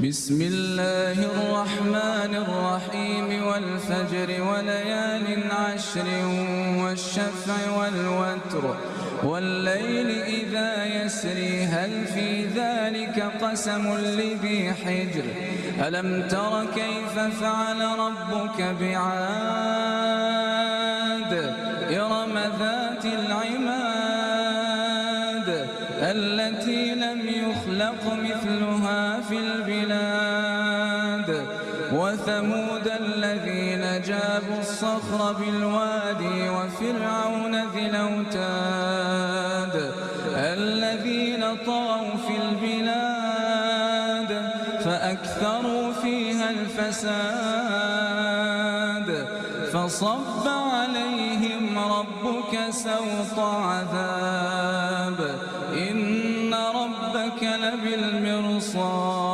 بسم الله الرحمن الرحيم والفجر وليال عشر والشفع والوتر والليل إذا يسري هل في ذلك قسم لذي حجر ألم تر كيف فعل ربك بعاد إرم ذات العماد التي لم يخلق مثلها في البلاد وثمود الذين جابوا الصخر بالوادي وفرعون ذي الأوتاد الذين طغوا في البلاد فأكثروا فيها الفساد فصب عليهم ربك سوط عذاب إن ربك لبالمرصاد